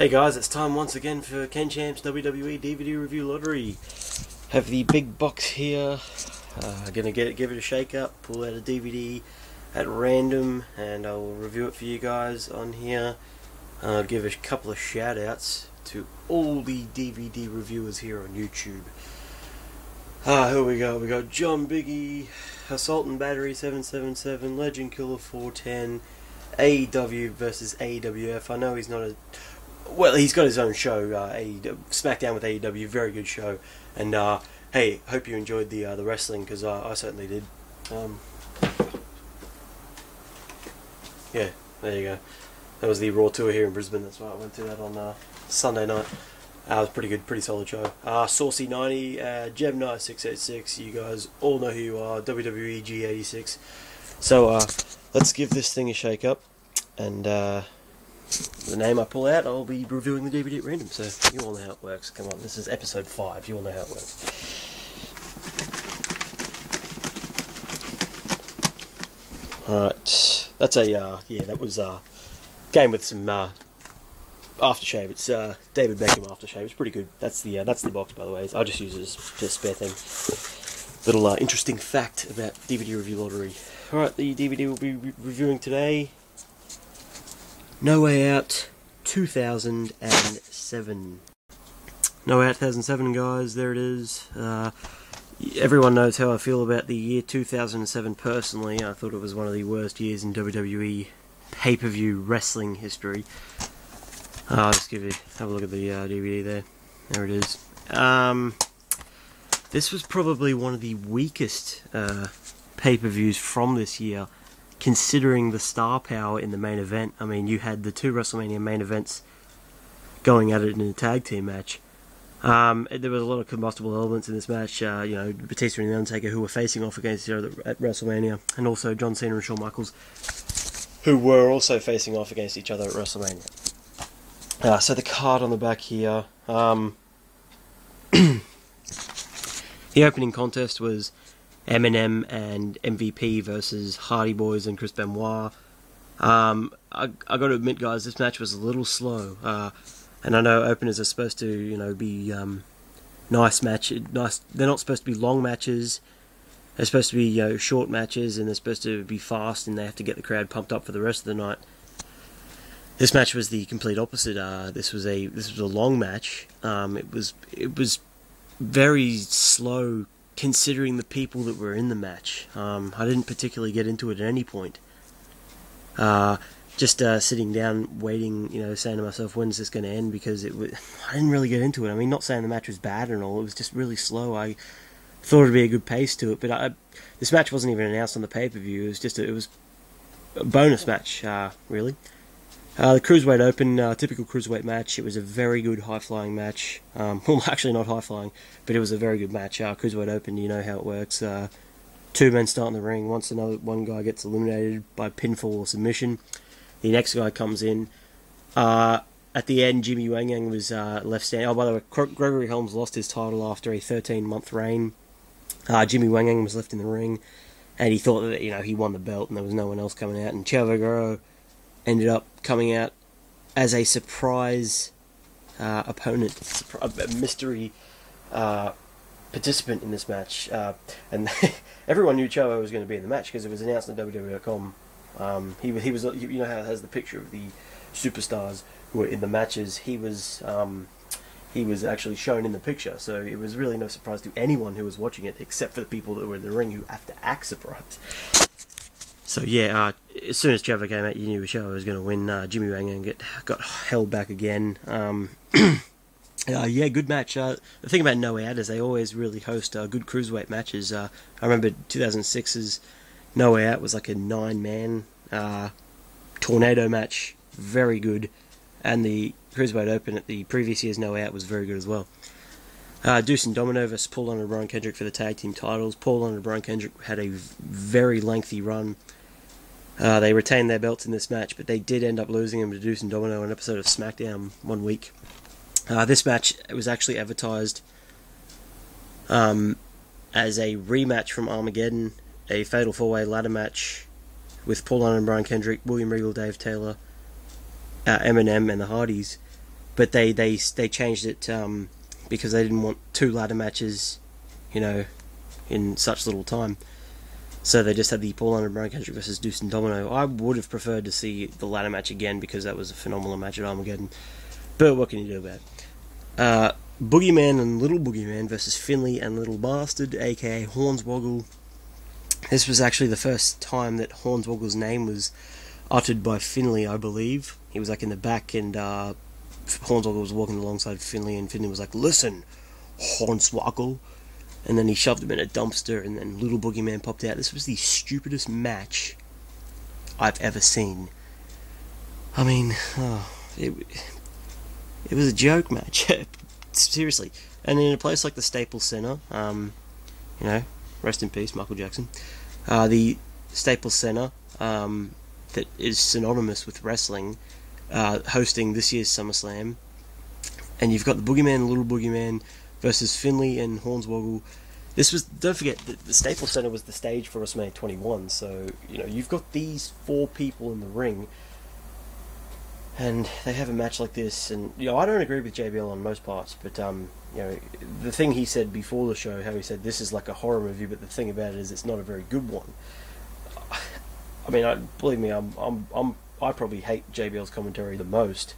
Hey guys, it's time once again for Kenchamp's WWE DVD Review Lottery. Have the big box here. Gonna give it a shake up, pull out a DVD at random, and I'll review it for you guys on here. I'll give a couple of shout outs to all the DVD reviewers here on YouTube. Here we go. We got John Biggie, Assault and Battery 777, Legend Killer 410, AEW versus AWF. I know he's not a... Well, he's got his own show, SmackDown with AEW, very good show. And, hey, hope you enjoyed the wrestling, because I certainly did. Yeah, there you go. That was the Raw Tour here in Brisbane, that's why I went to that on Sunday night. It was pretty good, pretty solid show. Saucy90, Jeb9686, you guys all know who you are, WWE G86. So, let's give this thing a shake up, and, the name I pull out, I'll be reviewing the DVD at random, so you all know how it works. Come on, this is episode 5, you all know how it works. Alright, that's a, yeah, that was a game with some aftershave. It's David Beckham aftershave. It's pretty good. That's the box, by the way. I just use it as a spare thing. Little interesting fact about DVD Review Lottery. Alright, the DVD we'll be reviewing today, No Way Out 2007. No Way Out 2007, guys, there it is. Everyone knows how I feel about the year 2007 personally. I thought it was one of the worst years in WWE pay-per-view wrestling history. I'll just have a look at the DVD there. There it is. This was probably one of the weakest pay-per-views from this year, considering the star power in the main event. I mean, you had the two WrestleMania main events going at it in a tag team match. There was a lot of combustible elements in this match. You know, Batista and The Undertaker, who were facing off against each other at WrestleMania, and also John Cena and Shawn Michaels, who were also facing off against each other at WrestleMania. So the card on the back here. The opening contest was Eminem and MVP versus Hardy Boys and Chris Benoit. I got to admit, guys, this match was a little slow. And I know openers are supposed to, you know, be nice. They're not supposed to be long matches. They're supposed to be, you know, short matches, and they're supposed to be fast, and they have to get the crowd pumped up for the rest of the night. This match was the complete opposite. This was a long match. It was very slow, considering the people that were in the match. I didn't particularly get into it at any point. Just sitting down, waiting, you know, saying to myself, when's this going to end? Because I didn't really get into it. I mean, not saying the match was bad and all. It was just really slow. I thought it'd be a good pace to it, but this match wasn't even announced on the pay-per-view. It was just it was a bonus match, really. The Cruiserweight Open, typical Cruiserweight match. It was a very good high-flying match. Well, actually not high-flying, but it was a very good match. Cruiserweight Open, you know how it works. Two men start in the ring. Once one guy gets eliminated by pinfall or submission, the next guy comes in. At the end, Jimmy Wang Yang was left standing. Oh, by the way, Gregory Helms lost his title after a 13-month reign. Jimmy Wang Yang was left in the ring, and he thought that, you know, he won the belt and there was no one else coming out. And Chavo Guerrero ended up coming out as a surprise opponent, a mystery participant in this match. And everyone knew Chavo was going to be in the match because it was announced on WWE.com. He was, you know how it has the picture of the superstars who were in the matches. He was actually shown in the picture, so it was really no surprise to anyone who was watching it, except for the people that were in the ring who have to act surprised. So yeah, as soon as Chavo came out, you knew Chavo was going to win. Jimmy Wang Yang got held back again. Yeah, good match. The thing about No Way Out is they always really host good cruiserweight matches. I remember 2006's No Way Out was like a 9-man tornado match, very good, and the Cruiserweight Open at the previous year's No Way Out was very good as well. Deuce and Domino versus Paul London and Brian Kendrick for the tag team titles. Paul London and Brian Kendrick had a very lengthy run. They retained their belts in this match, but they did end up losing them to Deuce and Domino in an episode of SmackDown one week. This match was actually advertised as a rematch from Armageddon, a Fatal 4-Way ladder match with Paul London and Brian Kendrick, William Regal, Dave Taylor, Eminem, and the Hardys. but they changed it because they didn't want 2 ladder matches, in such little time. So they just had the Paul London Brian Kendrick versus Deuce and Domino. I would have preferred to see the ladder match again because that was a phenomenal match at Armageddon. But what can you do about it? Boogeyman and Little Boogeyman versus Finley and Little Bastard, aka Hornswoggle. This was actually the first time that Hornswoggle's name was uttered by Finley, I believe. He was like in the back, and Hornswoggle was walking alongside Finley, and Finley was like, "Listen, Hornswoggle." And then he shoved him in a dumpster, and then Little Boogeyman popped out. This was the stupidest match I've ever seen. I mean, it was a joke match. Seriously. And in a place like the Staples Center, rest in peace, Michael Jackson, the Staples Center, that is synonymous with wrestling, hosting this year's SummerSlam, and you've got the Boogeyman and Little Boogeyman versus Finley and Hornswoggle. This was, don't forget, the Staples Center was the stage for WrestleMania 21, so, you've got these 4 people in the ring, and they have a match like this, and, I don't agree with JBL on most parts, but, the thing he said before the show, how he said this is like a horror movie, but the thing about it is it's not a very good one. I mean, believe me, I probably hate JBL's commentary the most,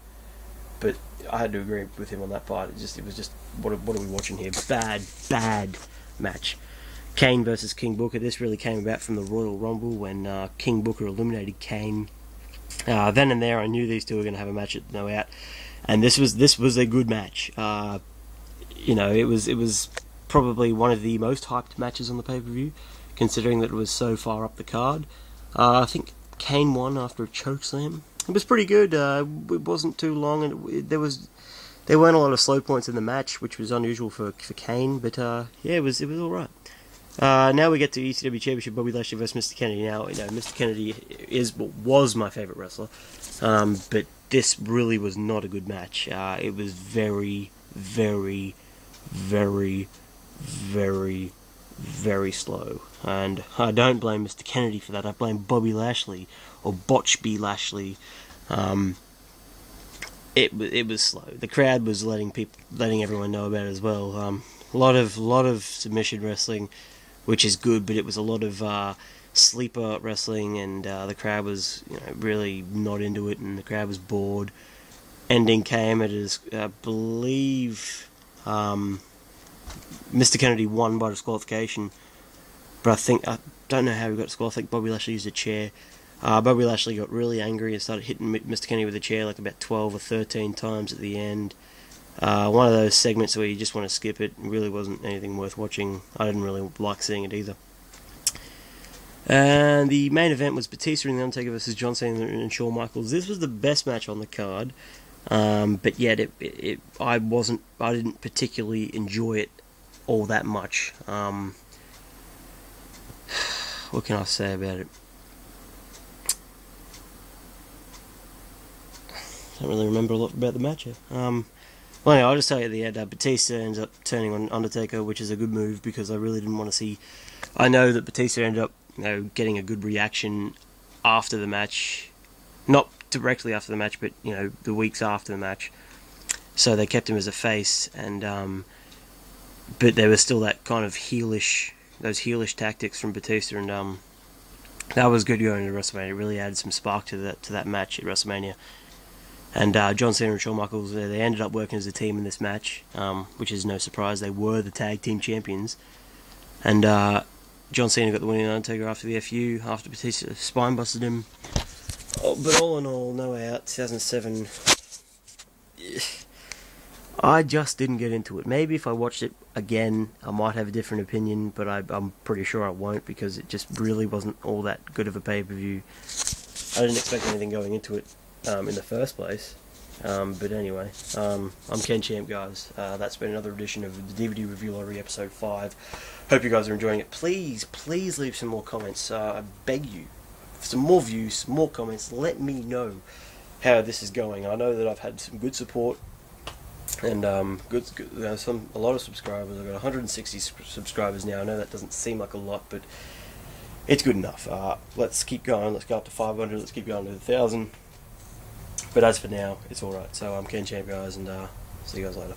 but I had to agree with him on that part. It was just what are we watching here? Bad match. Kane versus King Booker. This really came about from the Royal Rumble when King Booker eliminated Kane. Then and there, I knew these two were going to have a match at No Out, and this was a good match. It was probably one of the most hyped matches on the pay-per-view, considering that it was so far up the card. I think Kane won after a chokeslam. It was pretty good. It wasn't too long, and there weren't a lot of slow points in the match, which was unusual for Kane. But it was all right. Now we get to ECW Championship, Bobby Lashley versus Mr. Kennedy. Now, Mr. Kennedy was my favorite wrestler, but this really was not a good match. It was very, very, very, very, very slow, and I don't blame Mr. Kennedy for that. I blame Bobby Lashley, or Botchby Lashley. It was slow. The crowd was letting everyone know about it as well. A lot of submission wrestling, which is good, but it was a lot of sleeper wrestling, and the crowd was really not into it, and the crowd was bored. Ending came at I believe Mr. Kennedy won by disqualification, but I don't know how he got disqualified. I think Bobby Lashley used a chair. Bobby Lashley got really angry and started hitting Mr. Kennedy with a chair like about 12 or 13 times at the end. One of those segments where you just want to skip it. It really wasn't anything worth watching. I didn't really like seeing it either. And the main event was Batista and The Undertaker versus John Cena and Shawn Michaels. This was the best match on the card, but yet I didn't particularly enjoy it all that much. What can I say about it? I don't really remember a lot about the match here. Well, anyway, I'll just tell you at the end, Batista ends up turning on Undertaker, which is a good move because I really didn't want to see. I know that Batista ended up getting a good reaction after the match, not directly after the match, but the weeks after the match. So they kept him as a face, and but there was still that kind of those heelish tactics from Batista, and that was good going into WrestleMania. It really added some spark to that match at WrestleMania. And John Cena and Shawn Michaels, they ended up working as a team in this match, which is no surprise. They were the tag team champions. And John Cena got the win in Undertaker after the FU, after Batista spine busted him. But all in all, No Out, 2007. I just didn't get into it. Maybe if I watched it again, I might have a different opinion, but I'm pretty sure I won't because it just really wasn't all that good of a pay-per-view. I didn't expect anything going into it. In the first place, but anyway, I'm kenchamp, guys. That's been another edition of the DVD Review Lottery, episode 5. Hope you guys are enjoying it. Please leave some more comments. I beg you, some more views, some more comments. Let me know how this is going. I know that I've had some good support and a lot of subscribers. I've got 160 subscribers now. I know that doesn't seem like a lot, but it's good enough. Let's keep going. Let's go up to 500. Let's keep going to 1,000. But as for now, it's alright. So I'm kenchamp, guys, and see you guys later.